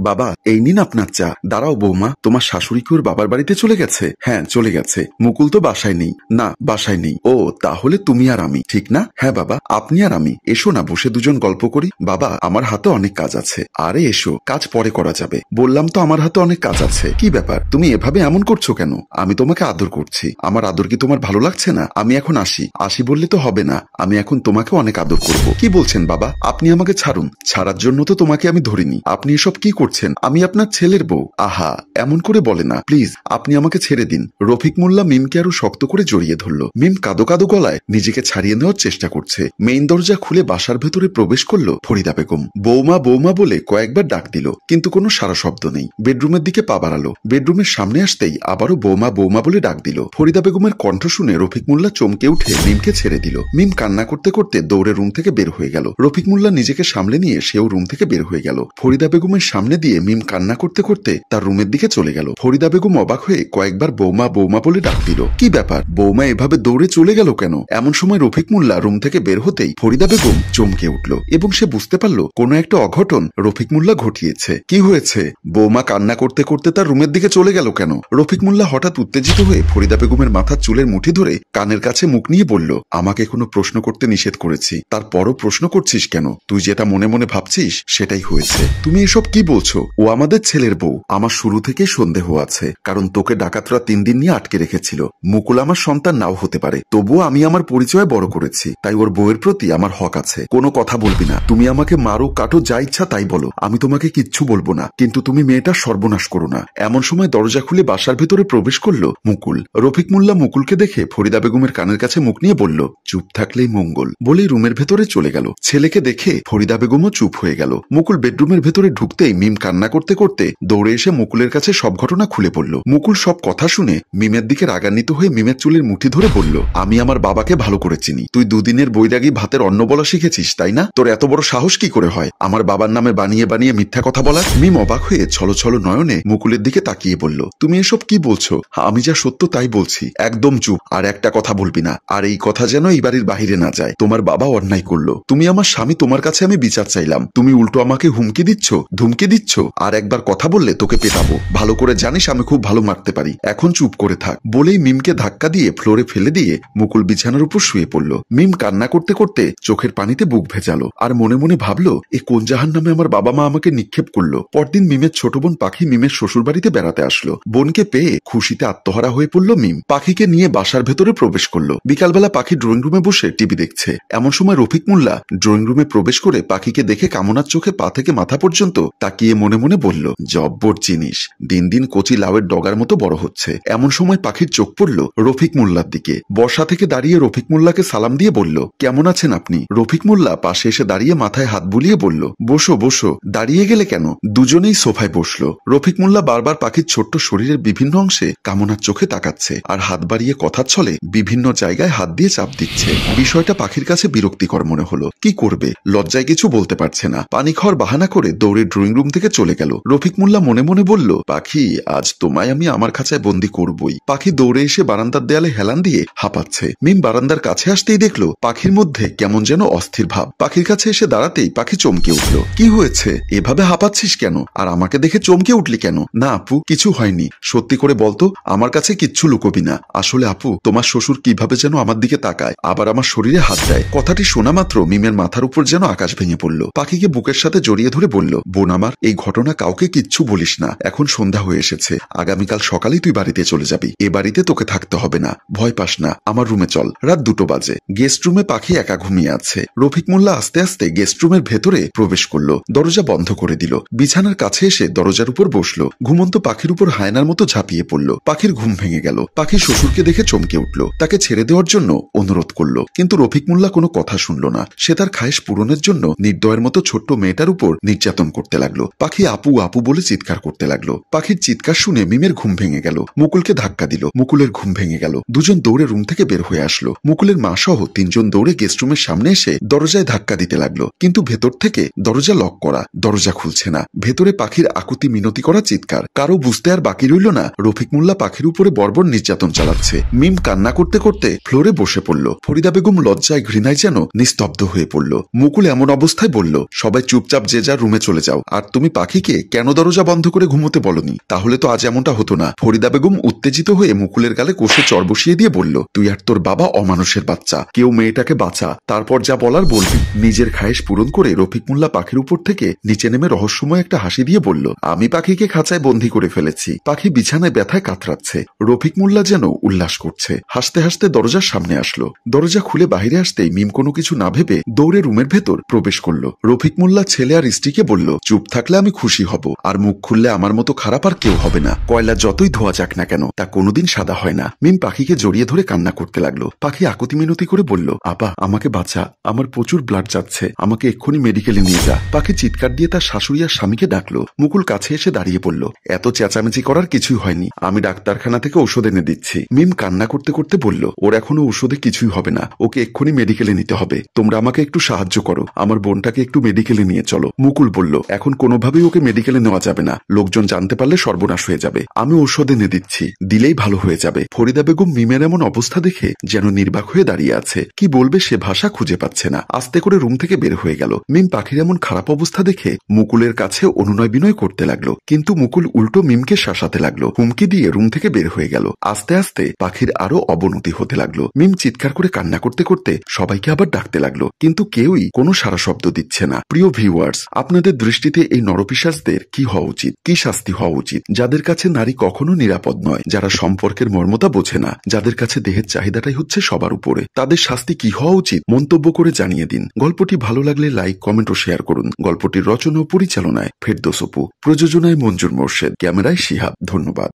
বাবা এই নিন আপনার চা। দাঁড়াও বৌমা, তোমার শাশুড়ি কি ওর বাবার বাড়িতে চলে গেছে? হ্যাঁ চলে গেছে। মুকুল তো বাসায় নেই। না বাসায় নেই। ও তাহলে তুমি আর আমি, ঠিক না? হ্যাঁ বাবা, আপনি আর আমি। এসো না বসে দুজন গল্প করি। বাবা আমার হাতে অনেক কাজ আছে। আরে এসো, কাজ পরে করা যাবে। বললাম তো আমার হাতে অনেক কাজ আছে। কি ব্যাপার, তুমি এভাবে এমন করছো কেন? আমি তোমাকে আদর করছি। আমার আদর কি তোমার ভালো লাগছে না? আমি এখন আসি। আসি বললে তো হবে না, আমি এখন তোমাকে অনেক আদর করব। কি বলছেন বাবা? আপনি আমাকে ছাড়ুন। ছাড়ার জন্য তো তোমাকে আমি ধরিনি। আপনি এসব কি করছেন? আমি আপনার ছেলের বউ। আহা এমন করে বলে না, প্লিজ আপনি আমাকে ছেড়ে দিন। রফিক মোল্লা মিমকে আরো শক্ত করে জড়িয়ে ধরল। মিম কাদো কাদো গলায় নিজেকে ছাড়িয়ে নেওয়ার চেষ্টা করছে। মেইন দরজা খুলে বাসার ভেতরে প্রবেশ করলো ফরিদা বেগম। বৌমা বৌমা বলে কয়েকবার ডাক দিল, কিন্তু কোনো সারা শব্দ নেই। বেডরুমের দিকে পা বাড়ালো। বেডরুমের সামনে আসতেই আবারও বৌমা বৌমা বলে ডাক দিল। ফরিদা বেগমের কণ্ঠ শুনে রফিক মোল্লা চমকে উঠে মিমকে ছেড়ে দিল। মিম কান্না করতে করতে দৌড়ে রুম থেকে বের হয়ে গেল। রফিক মোল্লা নিজেকে সামলে নিয়ে সেও রুম থেকে বের হয়ে গেল। ফরিদা বেগমের সামনে দিয়ে মিম কান্না করতে করতে তার রুমের দিকে চলে গেল। ফরিদা বেগম অবাক হয়ে কয়েকবার বৌমা বৌমা বলে ডাক দিল। কি ব্যাপার, বৌমা এভাবে দৌড়ে চলে গেল কেন? এমন সময় রফিক মোল্লা রুম থেকে বের হতেই ফরিদা বেগম চমকে উঠল এবং সে বুঝতে পারল কোনো একটা অঘটন রফিক মোল্লা ঘটিয়েছে। কি হয়েছে? বৌমা কান্না করতে করতে তার রুমের দিকে চলে গেল কেন? রফিক মোল্লা হঠাৎ উত্তেজিত হয়ে ফরিদা বেগমের মাথার চুলের মুঠি ধরে কানের কাছে মুখ নিয়ে বলল, আমাকে কোনো প্রশ্ন করতে নিষেধ করেছি, তারপরও প্রশ্ন করছিস কেন? তুই যেটা মনে মনে ভাবছিস সেটাই হয়েছে। তুমি এসব কি বলছো? ও আমাদের ছেলের বউ। আমার শুরু থেকেই সন্দেহ আছে, কারণ তোকে ডাকাতরা 3 দিন নিয়ে আটকে রেখেছিল। মুকুল আমার সন্তান নাও হতে পারে, তবুও আমি আমার পরিচয় বড় করেছি, তাই ওর বউয়ের প্রতি আমার হক আছে। কোনো কথা বলবি না। তুমি আমাকে মারো কাটো যা ইচ্ছা তাই বলো, আমি তোমাকে কিচ্ছু বলবো না, কিন্তু তুমি মেয়েটার সর্বনাশ করো না। এমন সময় দরজা খুলে বাসার ভেতরে প্রবেশ করলো মুকুল। রফিক মোল্লা মুকুলকে দেখে ফরিদা বেগমের কানের কাছে মুখ নিয়ে বলল, চুপ থাকলেই মঙ্গল, বলেই রুমের ভেতরে চলে গেল। ছেলেকে দেখে ফরিদা বেগমও চুপ হয়ে গেল। মুকুল বেডরুমের ভেতরে ঢুকতেই মিম কান্না করতে করতে দৌড়ে এসে মুকুলের কাছে সব ঘটনা খুলে পড়ল। মুকুল সব কথা শুনে মিমের দিকে রাগান্বিত হয়ে মিমের চুলের মুঠি ধরে বলল, আমি আমার বাবাকে ভালো করে চিনি। তুই দুদিনের বৈরাগী ভাতের অন্ন বলা শিখেছিস তাই না? তোর এত বড় সাহস কি করে হয় আমার বাবার নামে বানিয়ে বানিয়ে মিথ্যা কথা বলা? মিম অবাক হয়ে ছলছল নয়নে মুকুলের দিকে তাকিয়ে বলল, তুমি এসব কি বলছো? আমি যা সত্য তাই বলছি। একদম চুপ, আর একটা কথা বলবি না। আর এই কথা যেন এই বাড়ির বাহিরে না যায়। তোমার বাবা অন্যায় করলো। তুমি আমার স্বামী, তোমার কাছে আমি বিচার চাইলাম, তুমি উল্টো আমাকে হুমকি দিচ্ছ, ধুমকি দিচ্ছ। আর একবার কথা বললে তোকে পেটাবো। ভালো করে জানিস আমি খুব ভালো মারতে পারি। এখন চুপ করে থাক। বলেই মিমকে ধাক্কা দিয়ে ফ্লোরে ফেলে দিয়ে মুকুল বিছানার উপর শুয়ে পড়ল। মিম কান্না করতে করতে চোখের পানিতে বুক ভেজালো আর মনে মনে ভাবলো, এ কোন জাহান নামে আমার বাবা মা আমাকে নিক্ষেপ করলো। পরদিন মিমের ছোট বোন পাখি মিমের শ্বশুর বাড়িতে বেড়াতে আসলো। বোনকে পেয়ে খুশিতে আত্মহারা হয়ে পড়ল মিম। পাখিকে নিয়ে বাসার ভেতরে প্রবেশ করলো। বিকালবেলা পাখি ড্রয়িং রুমে বসে টিভি দেখছে। এমন সময় রফিক মোল্লা ড্রয়িং রুমে প্রবেশ করে পাখিকে দেখে কামনার চোখে পা থেকে মাথা পর্যন্ত তাকিয়ে মনে মনে বলল, জব্বর জিনিস, দিন দিন কচি লাউয়ের ডগার মতো বড় হচ্ছে। এমন সময় পাখির চোখ পড়ল রফিক মোল্লার দিকে। বসা থেকে দাঁড়িয়ে রফিক মোল্লাকে সালাম দিয়ে বলল, কেমন আছেন আপনি? রফিক মোল্লা পাশে এসে দাঁড়িয়ে মাথায় হাত বুলিয়ে বলল, বসো বসো। দাঁড়িয়ে গেলে কেন? দুজনেই সোফায় বসলো। রফিক মোল্লা বারবার পাখির ছোট্ট শরীরের বিভিন্ন অংশে কামনার চোখে তাকাচ্ছে আর হাত বাড়িয়ে কথার ছলে বিভিন্ন জায়গায় হাত দিয়ে চাপ দিচ্ছে। বিষয়টা পাখির কাছে বিরক্তিকর মনে হলো। কি করবে, লজ্জায় কিছু বলতে পারছে না। পানি খাওয়ার বাহানা করে দৌড়ে ড্রয়িং রুম থেকে চলে গেল। রফিক মোল্লা মনে মনে বলল, পাখি আজ তোমায় আমি আমার খাঁচায় বন্দি করবই। পাখি দৌড়ে এসে বারান্দার দেয়ালে হেলান দিয়ে হাঁপাচ্ছে। মিম বারান্দার কাছে আসতেই দেখলো পাখির মধ্যে কেমন যেন অস্থির ভাব। পাখির কাছে এসে দাঁড়াতেই পাখি চমকে উঠল। কি হয়েছে, এভাবে হাঁপাচ্ছিস কেন? আর আমাকে দেখে চমকে উঠলি কেন? না আপু, কিছু হয়নি। সত্যি করে বলতো, আমার কাছে কিচ্ছু লুকোবি না। আসলে আপু, তোমার শ্বশুর কিভাবে যেন আমার দিকে তাকায়, আবার আমার শরীরে হাত দেয়। কথাটি শোনা মাত্র মিমের মাথার উপর যেন আকাশ ভেঙে পড়ল। পাখিকে বুকের সাথে জড়িয়ে ধরে বলল, বোন আমার, এই ঘটনা কাউকে কিচ্ছু বলিস না। এখন সন্ধ্যা হয়ে এসেছে, আগামীকাল সকালেই তুই বাড়িতে চলে যাবি। এ বাড়িতে তোকে থাকতে হবে না। ভয় পাস না, আমার রুমে চল। রাত 2টো বাজে। গেস্ট রুমে পাখি একা ঘুমিয়ে আছে। রফিক মোল্লা আস্তে আস্তে গেস্ট রুমের ভেতরে প্রবেশ করলো। দরজা বন্ধ করে দিল। বিছানার কাছে এসে দরজার উপর বসলো। ঘুমন্ত পাখির উপর হায়নার মতো ঝাঁপিয়ে পড়ল। পাখির ঘুম ভেঙে গেল। পাখির শ্বশুরকে দেখে চমকে উঠল। তাকে ছেড়ে দেওয়ার জন্য অনুরোধ করলো, কিন্তু রফিক মোল্লা কোনো কথা শুনল না। সে তার খায়েশ পূরণের জন্য নির্দয়ের মতো ছোট্ট মেয়েটার উপর নির্যাতন করতে লাগলো। পাখি আপু আপু বলে চিৎকার করতে লাগলো। পাখির চিৎকার শুনে মিমের ঘুম ভেঙে গেল। মুকুলকে ধাক্কা দিল। মুকুলের ঘুম ভেঙে গেল। দুজন দৌড়ে রুম থেকে বের হয়ে আসলো। মুকুলের মা সহ 3 জন দৌড়ে গেস্ট রুমের সামনে এসে দরজায় ধাক্কা দিতে লাগলো, কিন্তু ভেতর থেকে দরজা লক করা। দরজা খুলছে না। ভেতরে পাখির আকুতি মিনতি করা চিৎকার। কারো বুঝতে আর বাকি রইল না রফিক মোল্লা পাখির উপরে বর্বর নির্যাতন চালাচ্ছে। মিম কান্না করতে করতে ফ্লোরে বসে পড়ল। ফরিদা বেগম লজ্জায় ঘৃণায় যেন নিস্তব্ধ হয়ে পড়ল। মুকুল এমন অবস্থায় বলল, সবাই চুপচাপ যে যার রুমে চলে যাও, আর তুমি পাখিকে কেন দরজা বন্ধ করে ঘুমোতে বলনি? তাহলে তো আজ এমনটা হতো না। ফরিদা বেগম উত্তেজিত হয়ে মুকুলের গালে কষে চর বসিয়ে দিয়ে বলল, তুই আর তোর বাবা অমানুষের বাচ্চা, কেউ মেয়েটাকে বাঁচা, তারপর যা বলার বলবি। নিজের খায়েশ পূরণ করে রফিক মোল্লা পাখির উপর থেকে নিচে নেমে রহস্যময় একটা হাসি দিয়ে বলল, আমি পাখিকে খাঁচায় বন্দী করে ফেলেছি। পাখি বিছানায় ব্যথায় কাতরাচ্ছে। রফিক মোল্লা যেন উল্লাস করছে। হাসতে হাসতে দরজার সামনে আসলো। দরজা খুলে বাহিরে আসতেই মিম কোনো কিছু না ভেবে দৌড়ে রুমের ভেতর প্রবেশ করলো। রফিক মোল্লা ছেলে আর স্ত্রীকে বলল, চুপ থাকলে আমি খুশি হব, আর মুখ খুললে আমার মতো খারাপ আর কেউ হবে না। কয়লা যতই ধোয়া যাক না কেন, তা কোনোদিন সাদা হয় না। মিম পাখিকে জড়িয়ে ধরে কান্না করতে লাগলো। পাখি আকুতি মিনতি করে বলল, আপা আমাকে বাঁচা, আমার প্রচুর ব্লাড যাচ্ছে, আমাকে এক্ষুনি মেডিকেলে নিয়ে যা। পাখি চিৎকার দিয়ে তার শাশুড়ি আর স্বামীকে ডাকলো। মুকুল কাছে এসে দাঁড়িয়ে পড়ল। এত চেঁচামেচি করার কিছুই হয়নি, আমি ডাক্তারখানা থেকে ওষুধ এনে দিচ্ছি। মিম কান্না করতে করতে বলল, ওর এখনো ওষুধে কিছুই হবে না, ওকে এক্ষুনি মেডিকেলে নিতে হবে। তোমরা আমাকে একটু সাহায্য করো, আমার বোনটাকে একটু মেডিকেলে নিয়ে চলো। মুকুল বলল, এখন কোনোভাবেই ওকে মেডিকেলে নেওয়া যাবে না, লোকজন জানতে পারলে সর্বনাশ হয়ে যাবে। আমি ঔষধ এনে দিচ্ছি, দিলেই ভালো হয়ে যাবে। ফরিদা বেগম মিমের এমন অবস্থা দেখে যেন নির্বাক হয়ে দাঁড়িয়ে আছে। কি বলবে সে ভাষা খুঁজে পাচ্ছে না। আস্তে করে রুম থেকে বের হয়ে গেল। মিম পাখির এমন খারাপ অবস্থা দেখে মুকুলের কাছে অনুনয় বিনয় করতে লাগলো, কিন্তু মুকুল উল্টো মিমকে শাসাতে লাগলো। হুমকি দিয়ে রুম থেকে বের হয়ে গেল। আস্তে আস্তে পাখির আরো অবনতি হতে লাগলো। মিম চিৎকার করে কান্না করতে করতে সবাইকে আবার ডাকতে লাগলো, কিন্তু কেউই কোনো সারা শব্দ দিচ্ছে না। প্রিয় ভিউয়ার্স, আপনাদের দৃষ্টিতে এই নরপিশাচদের কি হওয়া উচিত, কি শাস্তি হওয়া উচিত? যাদের কাছে নারী কখনো নিরাপদ নয়, যারা সম্পর্কের মর্মতা বোঝে না, যাদের কাছে দেহের চাহিদাটাই হচ্ছে সবার উপরে, তাদের শাস্তি কি হওয়া উচিত মন্তব্য করে জানিয়ে দিন। গল্পটি ভালো লাগলে লাইক, কমেন্ট ও শেয়ার করুন। গল্পটির রচনা ও পরিচালনায় ফেরদৌস অপু, প্রযোজনায় মঞ্জুর মোর্শেদ, ক্যামেরায় শিহাব। ধন্যবাদ।